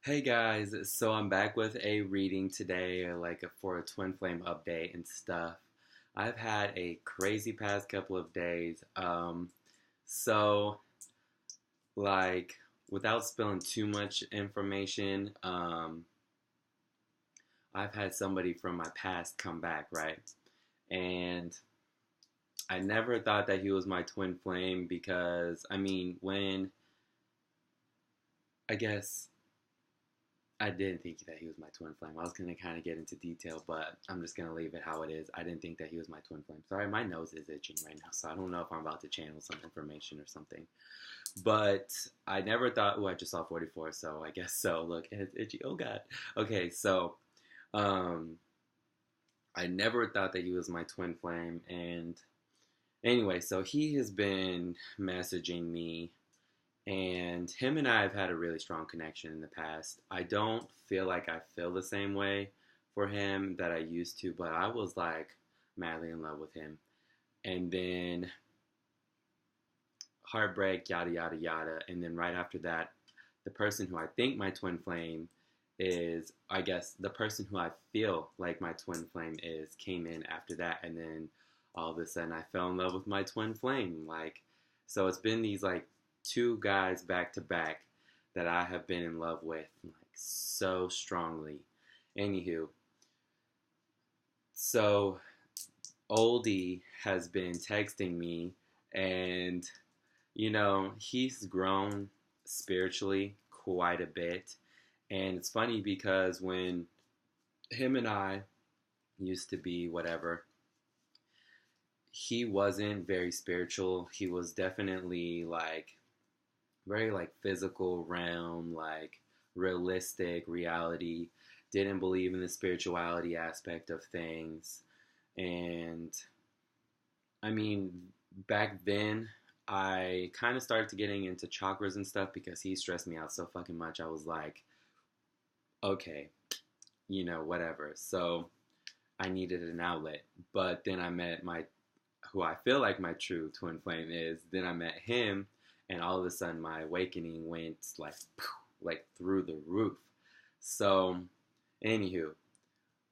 Hey guys, so I'm back with a reading today, for a twin flame update and stuff. I've had a crazy past couple of days. So like without spilling too much information, I've had somebody from my past come back, right? And I never thought that he was my twin flame because when I guess I didn't think that he was my twin flame. I was going to kind of get into detail, but I'm just going to leave it how it is. I didn't think that he was my twin flame. Sorry, my nose is itching right now, so I don't know if I'm about to channel some information or something. But I never thought, I just saw 44, so I guess so. Look, it's itchy. Oh, God. Okay, so um, I never thought that he was my twin flame. And anyway, so he has been messaging me and him and I have had a really strong connection in the past. I don't feel like I feel the same way for him that I used to, but I was like madly in love with him. And then heartbreak, yada, yada, yada. And then right after that, the person who I think my twin flame is, I guess, the person who I feel like my twin flame is came in after that. And then all of a sudden I fell in love with my twin flame. So it's been these two guys back to back that I have been in love with so strongly. Anywho, so Oldie has been texting me, and he's grown spiritually quite a bit. And it's funny because when him and I used to be whatever, he wasn't very spiritual. He was definitely very physical realm, realistic reality, didn't believe in the spirituality aspect of things. And I mean, back then I kind of started to getting into chakras and stuff because he stressed me out so fucking much. I was like, okay, whatever. So I needed an outlet. But then I met who I feel like my true twin flame is. Then I met him, and all of a sudden my awakening went through the roof. So, anywho,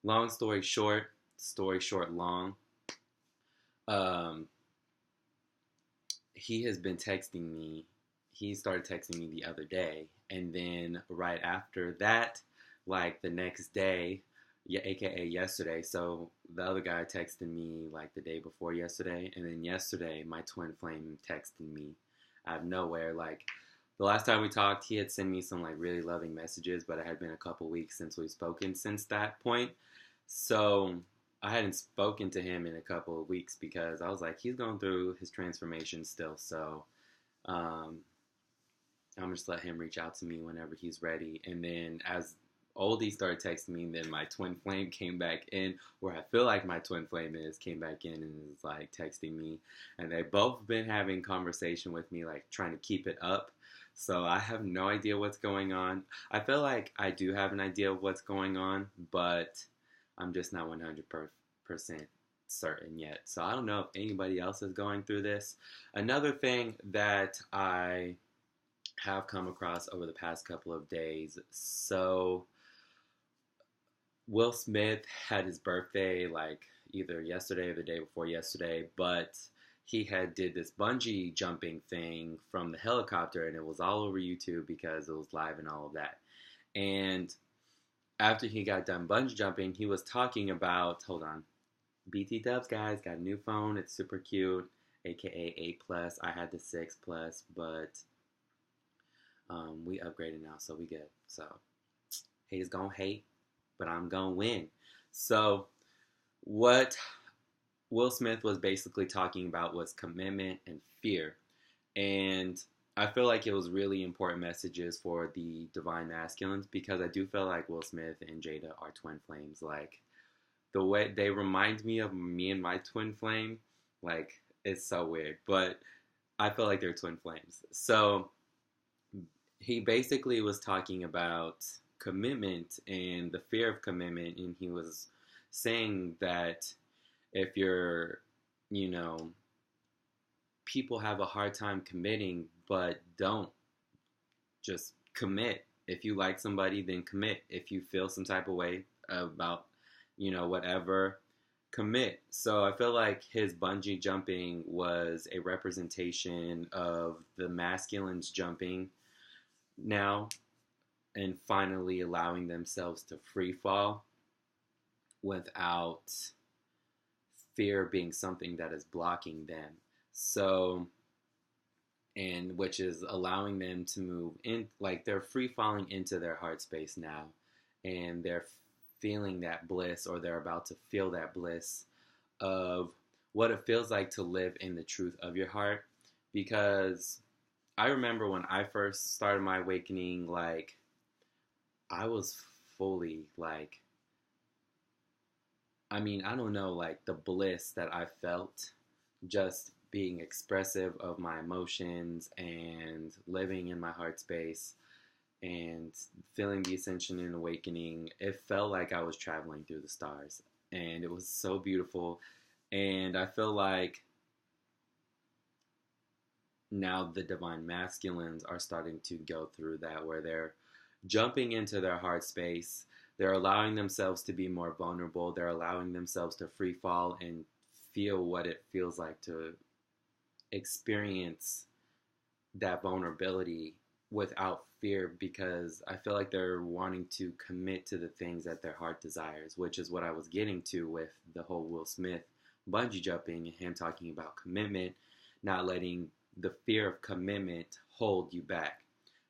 long story short, long. Um, he has been texting me. He started texting me the other day, and then right after that, the next day, yeah, aka yesterday. So the other guy texted me the day before yesterday, and then yesterday my twin flame texted me out of nowhere. The last time we talked, he had sent me some really loving messages, but it had been a couple weeks since we've spoken since that point. So I hadn't spoken to him in a couple of weeks because I was like, he's going through his transformation still. So um, I'm just let him reach out to me whenever he's ready. And then as Oldie started texting me, and then my twin flame came back in, where I feel like my twin flame came back in and is texting me. And they both been having conversation with me, trying to keep it up. So I have no idea what's going on. I feel like I do have an idea of what's going on, but I'm just not 100% certain yet. So I don't know if anybody else is going through this. Another thing that I have come across over the past couple of days. So Will Smith had his birthday either yesterday or the day before yesterday, but he had did this bungee jumping thing from the helicopter, and it was all over YouTube because it was live and all of that. And after he got done bungee jumping, he was talking about, hold on, BT Dubs, guys, got a new phone. It's super cute, aka 8 Plus. I had the 6 Plus, but we upgraded now, so we good. So haters gonna hate, but I'm gonna win. So what Will Smith was basically talking about was commitment and fear. And I feel like it was really important messages for the divine masculines because I do feel like Will Smith and Jada are twin flames. The way they remind me of me and my twin flame, it's so weird, but I feel like they're twin flames. So he basically was talking about commitment and the fear of commitment, and he was saying that if you're, people have a hard time committing, but don't just commit. If you like somebody, then commit. If you feel some type of way about, whatever, commit. So I feel like his bungee jumping was a representation of the masculines jumping now and finally allowing themselves to free fall without fear being something that is blocking them. So, and which is allowing them to move in, like they're free falling into their heart space now, and they're feeling that bliss, or they're about to feel that bliss of what it feels like to live in the truth of your heart. Because I remember when I first started my awakening, like I was fully like, I mean, I don't know, like the bliss that I felt just being expressive of my emotions and living in my heart space and feeling the ascension and awakening. It felt like I was traveling through the stars, and it was so beautiful. And I feel like now the divine masculines are starting to go through that, where they're jumping into their heart space. They're allowing themselves to be more vulnerable. They're allowing themselves to free fall and feel what it feels like to experience that vulnerability without fear, because I feel like they're wanting to commit to the things that their heart desires, which is what I was getting to with the whole Will Smith bungee jumping and him talking about commitment, not letting the fear of commitment hold you back.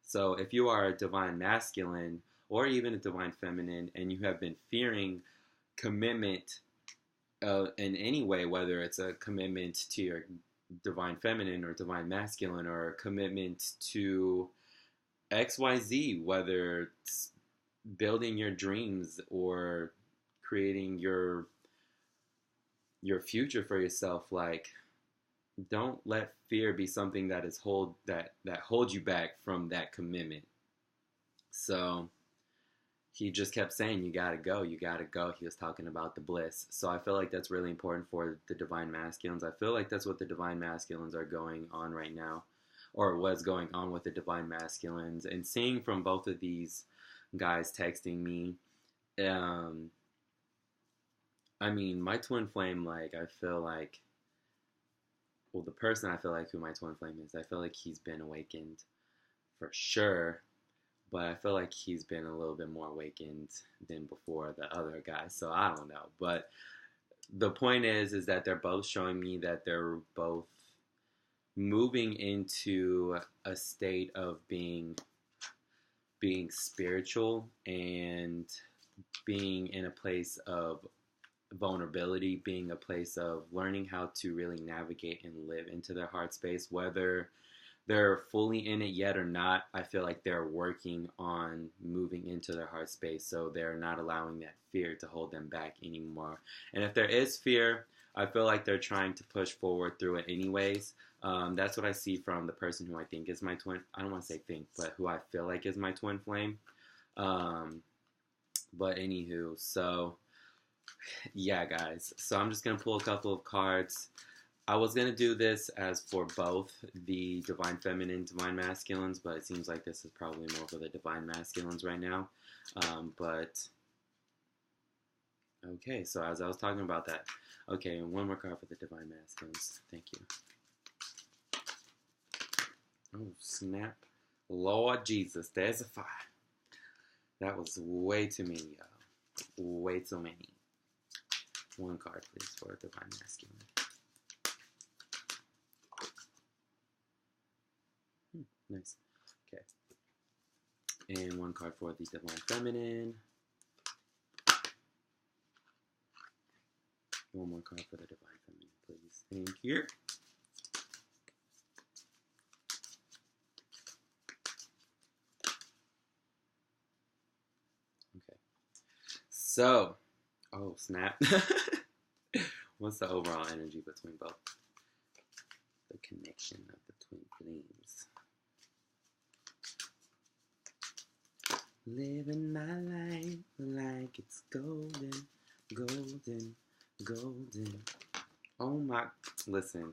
So if you are a divine masculine or even a divine feminine and you have been fearing commitment in any way, whether it's a commitment to your divine feminine or divine masculine, or a commitment to XYZ, whether it's building your dreams or creating your future for yourself, like don't let fear be something that is that holds you back from that commitment. So he just kept saying, you gotta go, you gotta go. He was talking about the bliss. So I feel like that's really important for the divine masculines. I feel like that's what the divine masculines are going on right now, or what's going on with the divine masculines. And seeing from both of these guys texting me, I mean, my twin flame, like, I feel like, well, the person I feel like who my twin flame is, I feel like he's been awakened for sure, but I feel like he's been a little bit more awakened than before the other guy, so I don't know. But the point is that they're both showing me that they're both moving into a state of being spiritual and being in a place of vulnerability, being a place of learning how to really navigate and live into their heart space. Whether they're fully in it yet or not, I feel like they're working on moving into their heart space, so they're not allowing that fear to hold them back anymore. And if there is fear, I feel like they're trying to push forward through it anyways. That's what I see from the person who I think is my twin. I don't want to say think, but who I feel like is my twin flame. But anywho, so yeah, guys. So I'm just going to pull a couple of cards. I was going to do this as for both the divine feminine, divine masculines, but it seems like this is probably more for the divine masculines right now. But, okay, so as I was talking about that, okay, and one more card for the divine masculines. Thank you. Oh, snap. Lord Jesus, there's a fire. That was way too many, y'all. Way too many. One card, please, for divine masculine. Nice. Okay. And one card for the divine feminine. One more card for the divine feminine, please. Thank you. Okay. So, oh snap. What's the overall energy between both? The connection of the twin flames. Living my life like it's golden, golden, golden. Oh my, listen,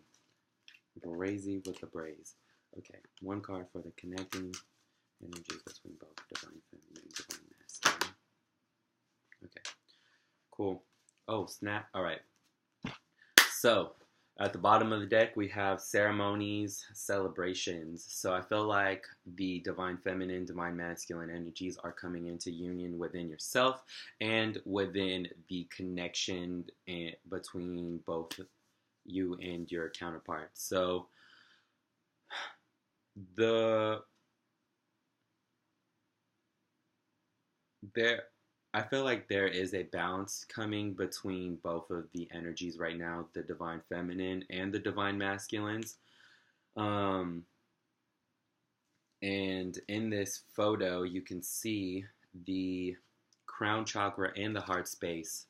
brazy with the braze. Okay, one card for the connecting energies between both divine Cool. Oh, snap. All right. So, at the bottom of the deck, we have ceremonies, celebrations. So, I feel like the divine feminine, divine masculine energies are coming into union within yourself and within the connection between both you and your counterpart. So, the there I feel like there is a balance coming between both of the energies right now, the divine feminine and the divine masculines. Um, and in this photo, you can see the crown chakra and the heart space.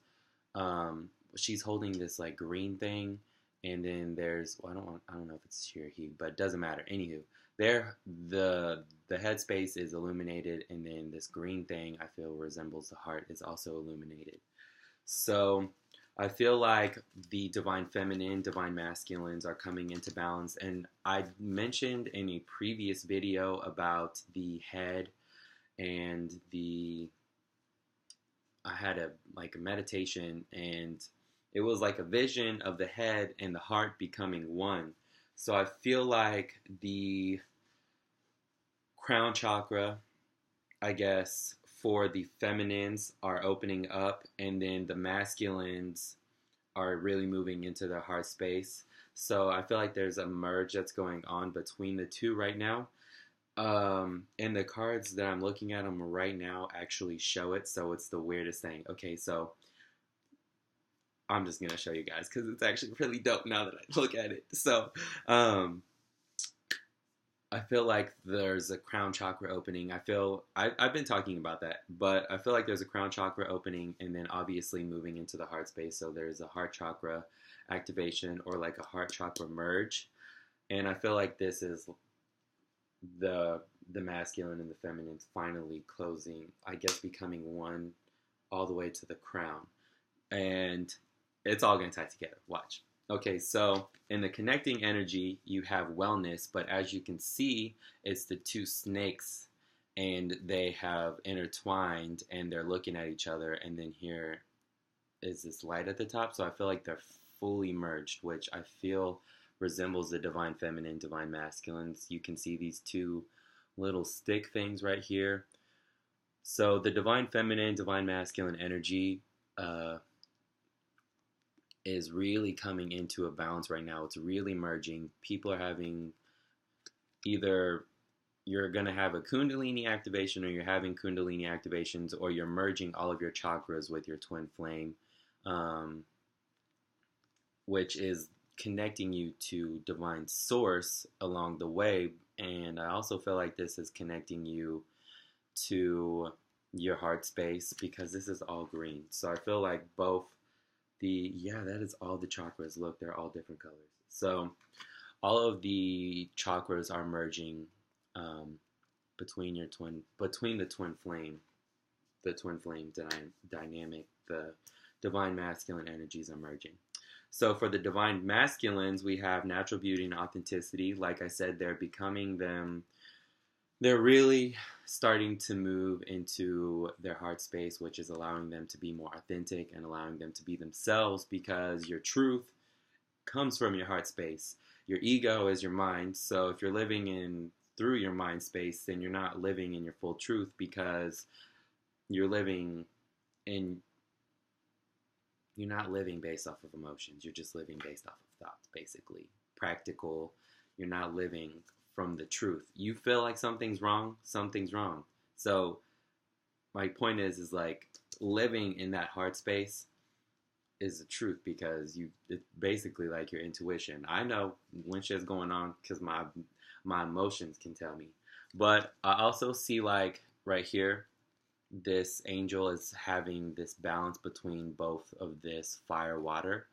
Um, she's holding this like green thing, and then there's I don't know if it's here he, but it doesn't matter. Anywho, there the headspace is illuminated, and then this green thing I feel resembles the heart is also illuminated. So I feel like the divine feminine, divine masculines are coming into balance. And I mentioned in a previous video about the head and I had a meditation, and it was like a vision of the head and the heart becoming one. So I feel like the crown chakra, I guess, for the feminines are opening up, and then the masculines are really moving into their heart space. So I feel like there's a merge that's going on between the two right now. And the cards that I'm looking at them right now actually show it, so it's the weirdest thing. Okay, so I'm just gonna show you guys because it's actually really dope now that I look at it. So, I feel like there's a crown chakra opening. I've been talking about that, but I feel like there's a crown chakra opening and then obviously moving into the heart space. So there's a heart chakra activation or like a heart chakra merge. And I feel like this is the masculine and the feminine finally closing, I guess becoming one all the way to the crown. And it's all going to tie together. Watch. Okay, so in the connecting energy, you have wellness, but as you can see, it's the two snakes, and they have intertwined, and they're looking at each other, and then here is this light at the top, so I feel like they're fully merged, which I feel resembles the divine feminine, divine masculines. You can see these two little stick things right here. So the divine feminine, divine masculine energy, is really coming into a balance right now. It's really merging. People are having either you're going to have a Kundalini activation, or you're having Kundalini activations, or you're merging all of your chakras with your twin flame, which is connecting you to divine source along the way. And I also feel like this is connecting you to your heart space because this is all green. So I feel like both that is all the chakras. Look, they're all different colors. So all of the chakras are merging between the twin flame dynamic. The divine masculine energies are merging. So for the divine masculines, we have natural beauty and authenticity. Like I said, they're becoming them. They're really starting to move into their heart space, which is allowing them to be more authentic and allowing them to be themselves, because your truth comes from your heart space. Your ego is your mind. So if you're living in through your mind space, then you're not living in your full truth, because you're not living based off of emotions. You're just living based off of thoughts, basically. Practical. You're not living from the truth. You feel like something's wrong, something's wrong. So my point is like living in that heart space is the truth, because it's basically like your intuition. I know when shit's going on because my emotions can tell me. But I also see, like right here, this angel is having this balance between both of this fire water.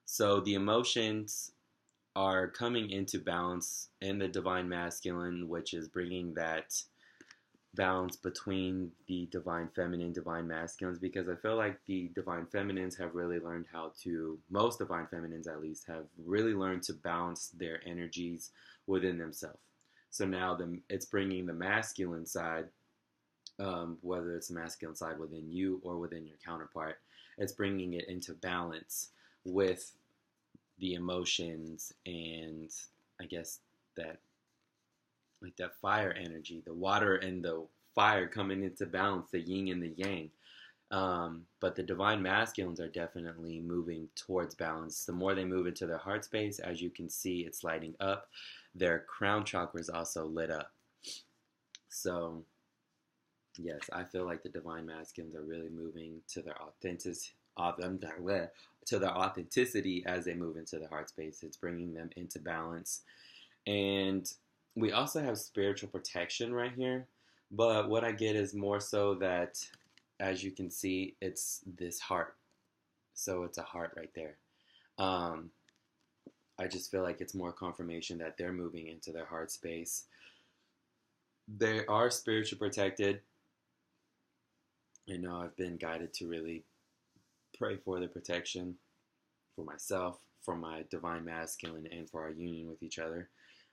So the emotions are coming into balance in the divine masculine, which is bringing that balance between the divine feminine, divine masculines, because I feel like the divine feminines have really learned how to, most divine feminines at least, have really learned to balance their energies within themselves. So now it's bringing the masculine side, whether it's the masculine side within you or within your counterpart, it's bringing it into balance with the emotions and I guess that like that fire energy, the water and the fire coming into balance, the yin and the yang. But the divine masculines are definitely moving towards balance. The more they move into their heart space, as you can see, it's lighting up. Their crown chakra is also lit up. So, yes, I feel like the divine masculines are really moving to their authenticity as they move into the heart space. It's bringing them into balance. And we also have spiritual protection right here. But what I get is more so that, as you can see, it's this heart. So it's a heart right there. I just feel like it's more confirmation that they're moving into their heart space. They are spiritually protected. I know I've been guided to really pray for the protection for myself, for my divine masculine, and for our union with each other.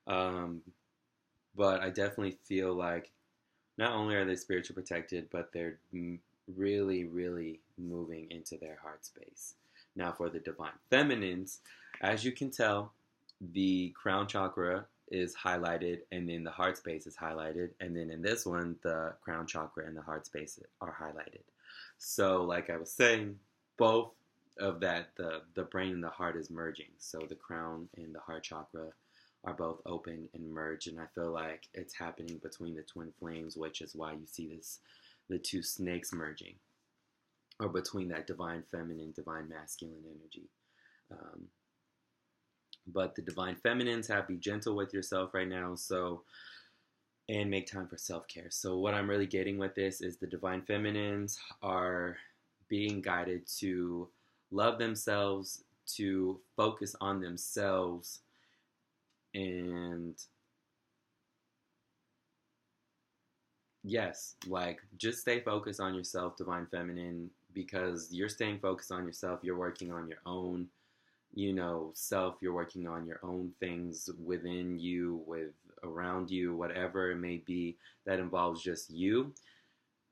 But I definitely feel like not only are they spiritually protected, but they're really, really moving into their heart space. Now, for the divine feminines, as you can tell, the crown chakra is highlighted, and then the heart space is highlighted, and then in this one, the crown chakra and the heart space are highlighted. So, like I was saying, both of that, the brain and the heart is merging. So the crown and the heart chakra are both open and merged, and I feel like it's happening between the twin flames, which is why you see the two snakes merging, or between that divine feminine, divine masculine energy. But the divine feminines have be gentle with yourself right now, so, and make time for self-care. So what I'm really getting with this is the divine feminines are being guided to love themselves, to focus on themselves, and yes, like just stay focused on yourself, divine feminine, because you're staying focused on yourself. You're working on your own, self. You're working on your own things within you, with around you, whatever it may be that involves just you.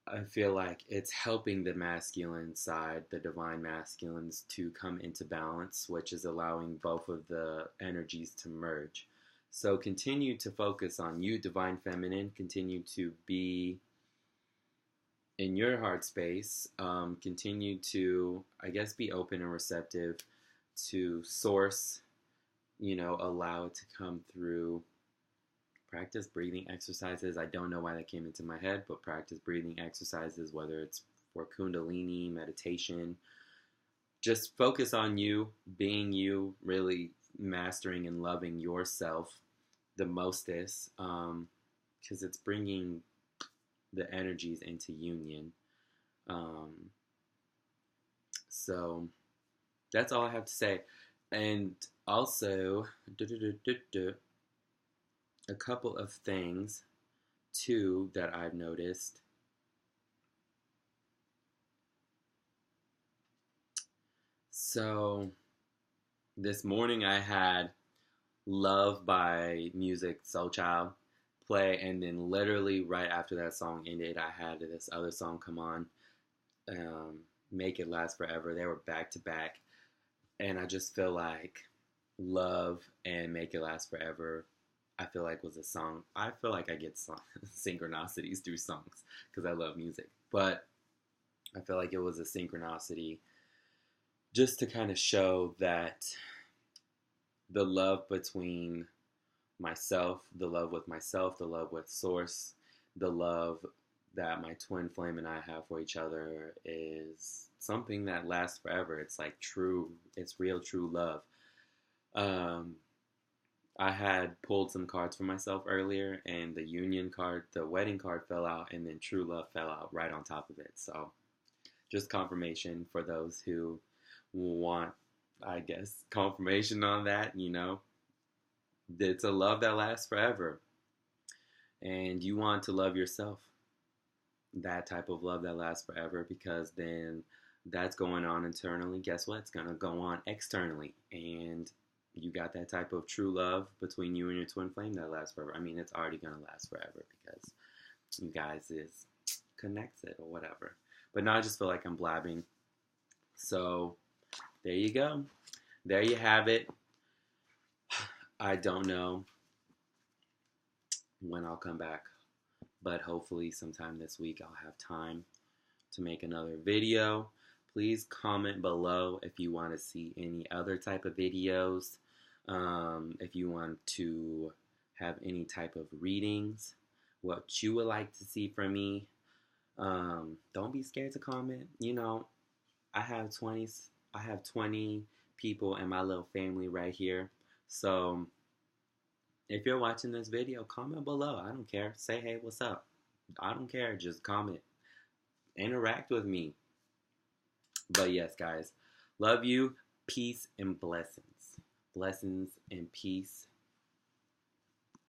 I feel like it's helping the masculine side, the divine masculines, to come into balance, which is allowing both of the energies to merge. So continue to focus on you, divine feminine. Continue to be in your heart space. Continue to, I guess, be open and receptive to source, allow it to come through. Practice breathing exercises. I don't know why that came into my head, but practice breathing exercises, whether it's for Kundalini, meditation. Just focus on you, being you, really mastering and loving yourself the mostest, because it's bringing the energies into union. So that's all I have to say. And also, a couple of things, too, that I've noticed. So, this morning I had Love by Music Soul Child play, and then literally right after that song ended, I had this other song come on, Make It Last Forever. They were back to back, and I just feel like Love and Make It Last Forever, I feel like was a song. I feel like I get synchronicities through songs because I love music. But I feel like it was a synchronicity just to kind of show that the love between myself, the love with myself, the love with Source, the love that my twin flame and I have for each other is something that lasts forever. It's like true, it's real, true love. I had pulled some cards for myself earlier, and the union card, the wedding card fell out, and then true love fell out right on top of it. So just confirmation for those who want, I guess, confirmation on that, It's a love that lasts forever. And you want to love yourself. That type of love that lasts forever, because then that's going on internally. Guess what? It's going to go on externally. And you got that type of true love between you and your twin flame that lasts forever. I mean, it's already going to last forever because you guys is connected or whatever. But now I just feel like I'm blabbing. So there you go. There you have it. I don't know when I'll come back, but hopefully sometime this week I'll have time to make another video. Please comment below if you want to see any other type of videos. If you want to have any type of readings, what you would like to see from me. Don't be scared to comment. You know, I have 20 people in my little family right here. So if you're watching this video, comment below. I don't care. Say, hey, what's up? I don't care. Just comment. Interact with me. But yes, guys, love you. Peace and blessings. Blessings and peace.